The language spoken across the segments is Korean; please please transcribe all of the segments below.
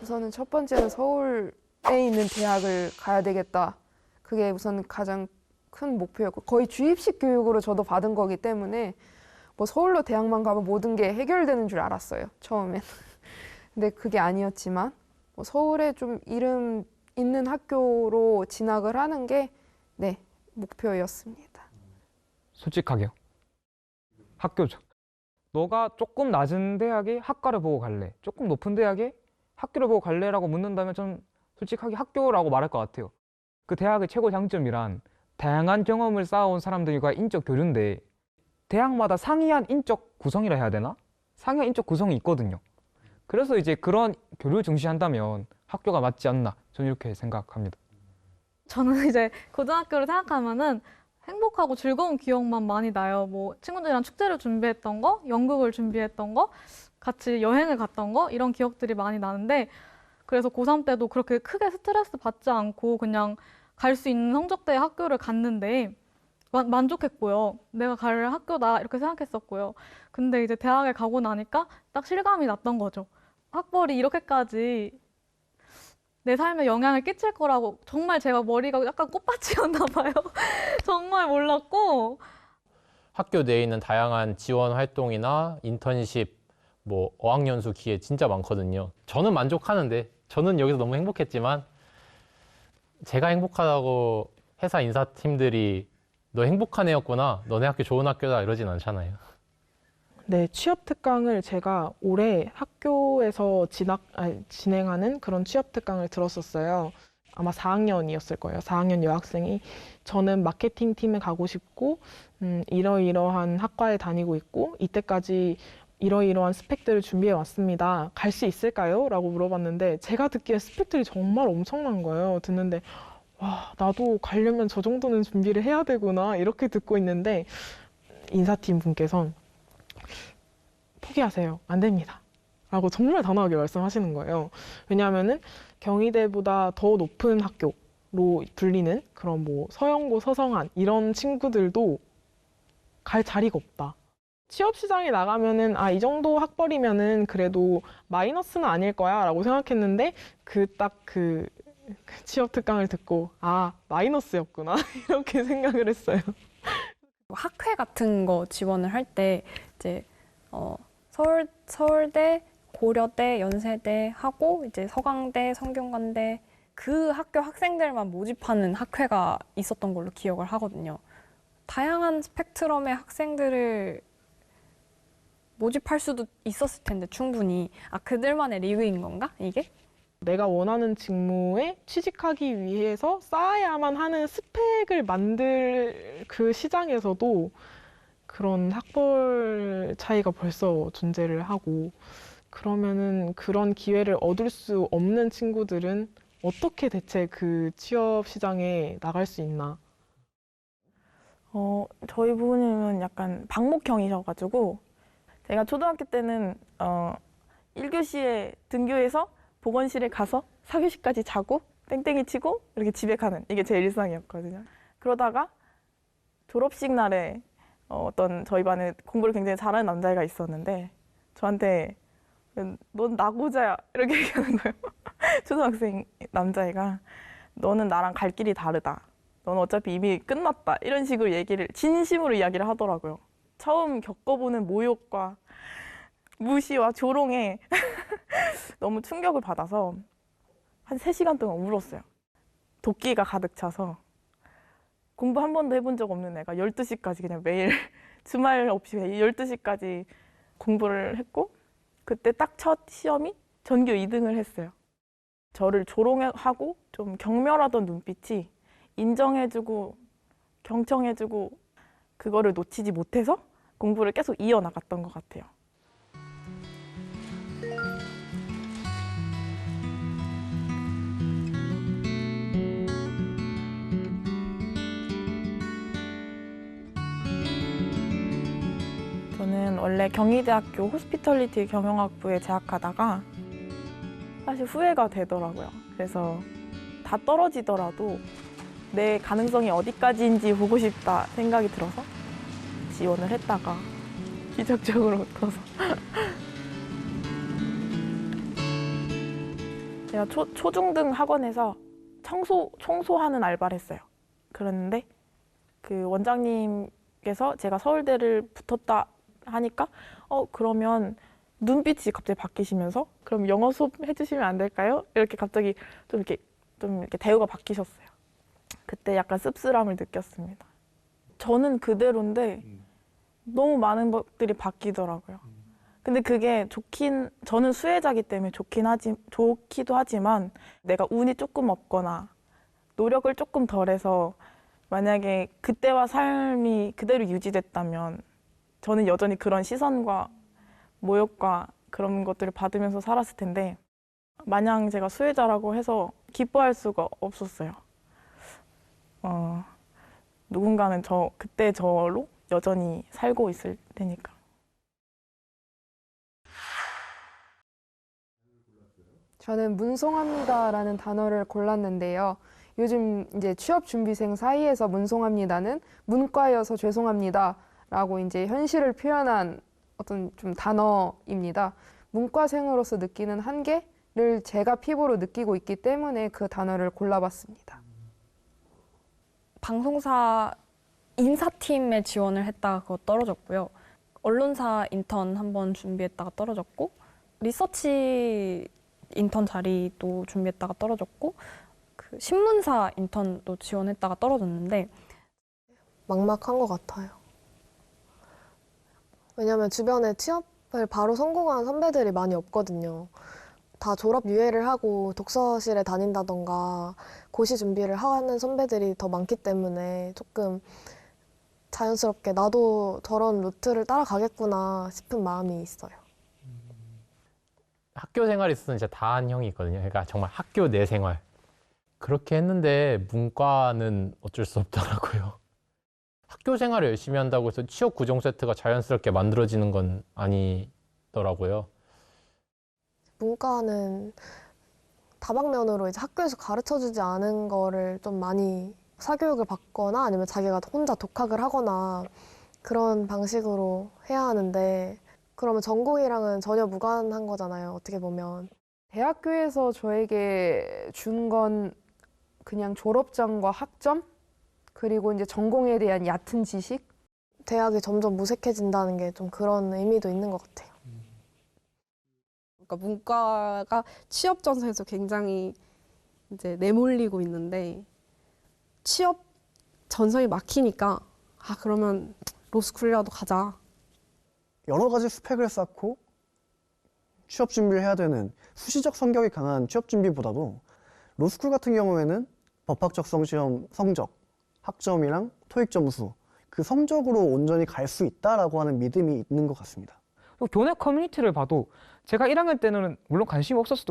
우선은 첫 번째는 서울에 있는 대학을 가야 되겠다. 그게 우선 가장 큰 목표였고 거의 주입식 교육으로 저도 받은 거기 때문에 뭐 서울로 대학만 가면 모든 게 해결되는 줄 알았어요. 처음엔. 근데 그게 아니었지만 뭐 서울에 좀 이름 있는 학교로 진학을 하는 게 네, 목표였습니다. 솔직하게요. 학교죠. 너가 조금 낮은 대학에 학과를 보고 갈래? 조금 높은 대학에 학교를 보고 갈래라고 묻는다면 좀 솔직하게 학교라고 말할 것 같아요. 그 대학의 최고 장점이란 다양한 경험을 쌓아온 사람들과 인적 교류인데 대학마다 상이한 인적 구성이라 해야 되나? 상이한 인적 구성이 있거든요. 그래서 이제 그런 교류를 중시한다면 학교가 맞지 않나 저는 이렇게 생각합니다. 저는 이제 고등학교를 생각하면은 행복하고 즐거운 기억만 많이 나요. 뭐 친구들이랑 축제를 준비했던 거, 연극을 준비했던 거, 같이 여행을 갔던 거 이런 기억들이 많이 나는데 그래서 고3 때도 그렇게 크게 스트레스 받지 않고 그냥 갈 수 있는 성적대의 학교를 갔는데 만족했고요. 내가 갈 학교다 이렇게 생각했었고요. 근데 이제 대학에 가고 나니까 딱 실감이 났던 거죠. 학벌이 이렇게까지 내 삶에 영향을 끼칠 거라고 정말 제가 머리가 약간 꽃밭이었나 봐요. 정말 몰랐고 학교 내에 있는 다양한 지원 활동이나 인턴십, 뭐 어학연수 기회 진짜 많거든요. 저는 만족하는데 저는 여기서 너무 행복했지만 제가 행복하다고 회사 인사팀들이 너 행복한 애였구나, 너네 학교 좋은 학교다 이러진 않잖아요. 네, 취업 특강을 제가 올해 학교에서 진행하는 그런 취업 특강을 들었었어요. 아마 4학년이었을 거예요. 4학년 여학생이 저는 마케팅 팀에 가고 싶고 이러이러한 학과에 다니고 있고 이때까지 이러이러한 스펙들을 준비해 왔습니다. 갈 수 있을까요? 라고 물어봤는데 제가 듣기에 스펙들이 정말 엄청난 거예요. 듣는데 와, 나도 가려면 저 정도는 준비를 해야 되구나 이렇게 듣고 있는데 인사팀 분께서 포기하세요. 안 됩니다. 라고 정말 단호하게 말씀하시는 거예요. 왜냐하면은 경희대보다 더 높은 학교로 불리는 그런 뭐 서영고, 서성한 이런 친구들도 갈 자리가 없다. 취업 시장에 나가면은 이 정도 학벌이면은 그래도 마이너스는 아닐 거야 라고 생각했는데 그 취업 특강을 듣고 마이너스였구나 이렇게 생각을 했어요. 학회 같은 거 지원을 할 때 이제 서울대, 고려대, 연세대 하고 이제 서강대, 성균관대 그 학교 학생들만 모집하는 학회가 있었던 걸로 기억을 하거든요. 다양한 스펙트럼의 학생들을 모집할 수도 있었을 텐데 충분히 그들만의 리그인 건가 이게? 내가 원하는 직무에 취직하기 위해서 쌓아야만 하는 스펙을 만들 그 시장에서도 그런 학벌 차이가 벌써 존재를 하고 그러면은 그런 기회를 얻을 수 없는 친구들은 어떻게 대체 그 취업 시장에 나갈 수 있나? 저희 부모님은 약간 방목형이셔가지고 제가 초등학교 때는 1교시에 등교해서 보건실에 가서 4교시까지 자고 땡땡이 치고 이렇게 집에 가는 이게 제 일상이었거든요. 그러다가 졸업식 날에 어떤 저희 반에 공부를 굉장히 잘하는 남자애가 있었는데 저한테 넌 나고자야 이렇게 얘기하는 거예요. 초등학생 남자애가 너는 나랑 갈 길이 다르다. 너는 어차피 이미 끝났다. 이런 식으로 진심으로 이야기를 하더라고요. 처음 겪어보는 모욕과 무시와 조롱에 너무 충격을 받아서 한 3시간 동안 울었어요. 도끼가 가득 차서 공부 한 번도 해본 적 없는 애가 12시까지 그냥 매일 주말 없이 12시까지 공부를 했고 그때 딱 첫 시험이 전교 2등을 했어요. 저를 조롱하고 좀 경멸하던 눈빛이 인정해주고 경청해주고 그거를 놓치지 못해서 공부를 계속 이어나갔던 것 같아요. 저는 원래 경희대학교 호스피털리티 경영학부에 재학하다가 사실 후회가 되더라고요. 그래서 다 떨어지더라도 내 가능성이 어디까지인지 보고 싶다 생각이 들어서 지원을 했다가 기적적으로 붙어서 제가 초중등 학원에서 청소하는 알바를 했어요. 그랬는데 그 원장님께서 제가 서울대를 붙었다 하니까 그러면 눈빛이 갑자기 바뀌시면서 그럼 영어 수업 해주시면 안 될까요? 이렇게 갑자기 좀 이렇게 대우가 바뀌셨어요. 그때 약간 씁쓸함을 느꼈습니다. 저는 그대로인데 너무 많은 것들이 바뀌더라고요. 근데 그게 저는 수혜자이기 때문에 좋기도 하지만 내가 운이 조금 없거나 노력을 조금 덜해서 만약에 그때와 삶이 그대로 유지됐다면 저는 여전히 그런 시선과 모욕과 그런 것들을 받으면서 살았을 텐데 마냥 제가 수혜자라고 해서 기뻐할 수가 없었어요. 누군가는 그때 저로 여전히 살고 있을 테니까. 저는 문송합니다라는 단어를 골랐는데요. 요즘 이제 취업 준비생 사이에서 문송합니다는 문과여서 죄송합니다라고 이제 현실을 표현한 어떤 좀 단어입니다. 문과생으로서 느끼는 한계를 제가 피부로 느끼고 있기 때문에 그 단어를 골라봤습니다. 방송사 인사팀에 지원을 했다가 그거 떨어졌고요. 언론사 인턴 한번 준비했다가 떨어졌고 리서치 인턴 자리도 준비했다가 떨어졌고 그 신문사 인턴도 지원했다가 떨어졌는데 막막한 것 같아요. 왜냐면 주변에 취업을 바로 성공한 선배들이 많이 없거든요. 다 졸업 유예를 하고 독서실에 다닌다던가 고시 준비를 하는 선배들이 더 많기 때문에 조금 자연스럽게 나도 저런 루트를 따라가겠구나 싶은 마음이 있어요. 학교 생활에 있어서는 진짜 다 한 형이 있거든요. 그러니까 정말 학교 내 생활. 그렇게 했는데 문과는 어쩔 수 없더라고요. 학교 생활을 열심히 한다고 해서 취업 구정 세트가 자연스럽게 만들어지는 건 아니더라고요. 문과는 다방면으로 이제 학교에서 가르쳐주지 않은 거를 좀 많이 사교육을 받거나 아니면 자기가 혼자 독학을 하거나 그런 방식으로 해야 하는데 그러면 전공이랑은 전혀 무관한 거잖아요. 어떻게 보면. 대학교에서 저에게 준 건 그냥 졸업장과 학점 그리고 이제 전공에 대한 얕은 지식. 대학이 점점 무색해진다는 게 좀 그런 의미도 있는 것 같아요. 그러니까 문과가 취업 전선에서 굉장히 이제 내몰리고 있는데 취업 전선이 막히니까 그러면 로스쿨이라도 가자. 여러 가지 스펙을 쌓고 취업 준비를 해야 되는 수시적 성격이 강한 취업 준비보다도 로스쿨 같은 경우에는 법학적 성시험 성적, 학점이랑 토익 점수 그 성적으로 온전히 갈 수 있다라고 하는 믿음이 있는 것 같습니다. 교내 커뮤니티를 봐도 제가 1학년 때는 물론 관심이 없었을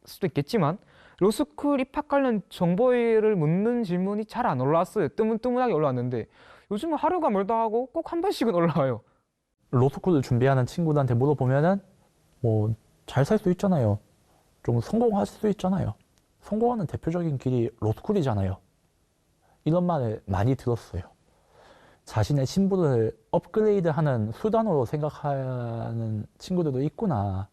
수도 있겠지만 로스쿨 입학 관련 정보를 묻는 질문이 잘 안 올라왔어요. 뜨문뜨문하게 올라왔는데 요즘은 하루가 멀다 하고 꼭 한 번씩은 올라와요. 로스쿨을 준비하는 친구들한테 물어보면은 뭐 잘 살 수 있잖아요. 좀 성공할 수 있잖아요. 성공하는 대표적인 길이 로스쿨이잖아요. 이런 말을 많이 들었어요. 자신의 신분을 업그레이드하는 수단으로 생각하는 친구들도 있구나.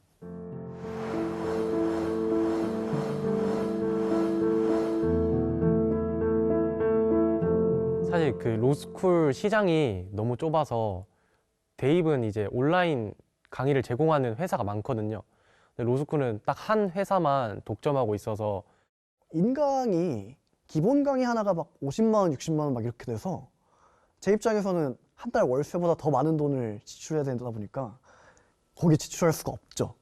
사실 그 로스쿨 시장이 너무 좁아서 대입은 이제 온라인 강의를 제공하는 회사가 많거든요. 근데 로스쿨은 딱 한 회사만 독점하고 있어서 인강이 기본 강의 하나가 막 50만 원, 60만 원 막 이렇게 돼서 제 입장에서는 한 달 월세보다 더 많은 돈을 지출해야 되다 보니까 거기 지출할 수가 없죠.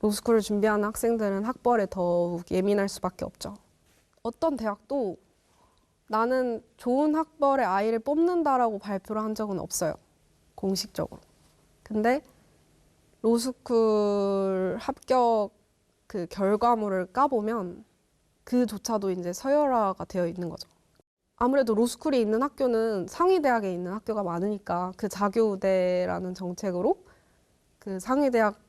로스쿨을 준비하는 학생들은 학벌에 더욱 예민할 수밖에 없죠. 어떤 대학도 나는 좋은 학벌의 아이를 뽑는다라고 발표를 한 적은 없어요. 공식적으로. 근데 로스쿨 합격 그 결과물을 까보면 그조차도 이제 서열화가 되어 있는 거죠. 아무래도 로스쿨이 있는 학교는 상위 대학에 있는 학교가 많으니까 그 자교우대라는 정책으로 그 상위 대학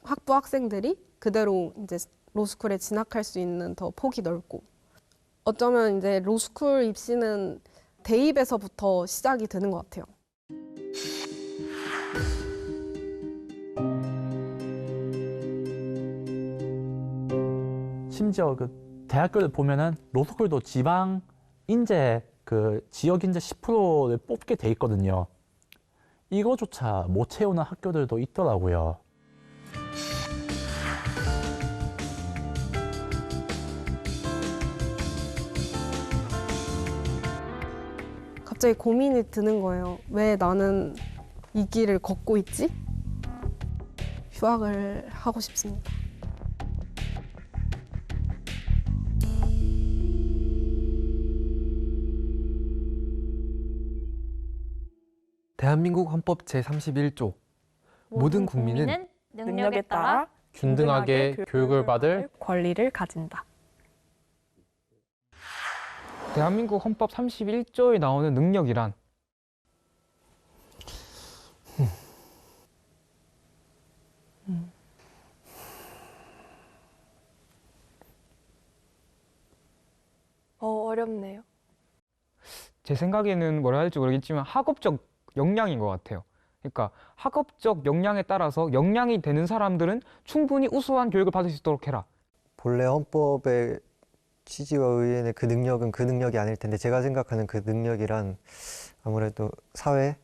학부 학생들이 그대로 이제 로스쿨에 진학할 수 있는 더 폭이 넓고 어쩌면 이제 로스쿨 입시는 대입에서부터 시작이 되는 것 같아요. 심지어 그 대학교를 보면은 로스쿨도 지방 인재 그 지역 인재 10%를 뽑게 돼 있거든요. 이거조차 못 채우는 학교들도 있더라고요. 갑자기 고민이 드는 거예요. 왜 나는 이 길을 걷고 있지? 휴학을 하고 싶습니다. 대한민국 헌법 제31조 모든 국민은 능력에 따라 균등하게 교육을 받을 권리를 가진다. 대한민국 헌법 31조에 나오는 능력이란 어렵네요. 제 생각에는 뭐라 할지 모르겠지만 학업적 역량인 것 같아요. 그러니까 학업적 역량에 따라서 역량이 되는 사람들은 충분히 우수한 교육을 받을 수 있도록 해라. 본래 헌법의 취지와 의회의 그 능력은 그 능력이 아닐 텐데 제가 생각하는 그 능력이란 아무래도 사회,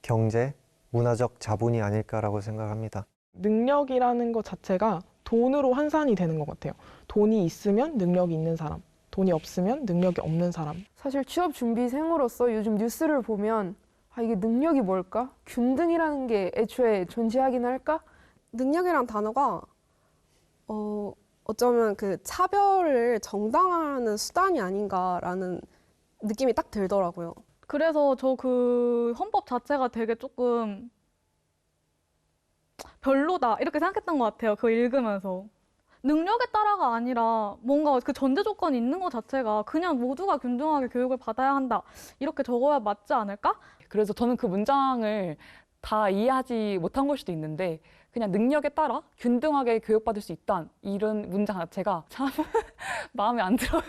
경제, 문화적 자본이 아닐까라고 생각합니다. 능력이라는 것 자체가 돈으로 환산이 되는 것 같아요. 돈이 있으면 능력이 있는 사람, 돈이 없으면 능력이 없는 사람. 사실 취업 준비생으로서 요즘 뉴스를 보면 이게 능력이 뭘까? 균등이라는 게 애초에 존재하긴 할까? 능력이란 단어가 어쩌면 그 차별을 정당화하는 수단이 아닌가라는 느낌이 딱 들더라고요. 그래서 저 그 헌법 자체가 되게 조금 별로다 이렇게 생각했던 것 같아요. 그거 읽으면서. 능력에 따라가 아니라 뭔가 그 전제 조건이 있는 것 자체가 그냥 모두가 균등하게 교육을 받아야 한다 이렇게 적어야 맞지 않을까? 그래서 저는 그 문장을 다 이해하지 못한 걸 수도 있는데 그냥 능력에 따라 균등하게 교육받을 수 있다 이런 문장 자체가 참 마음에 안 들어요.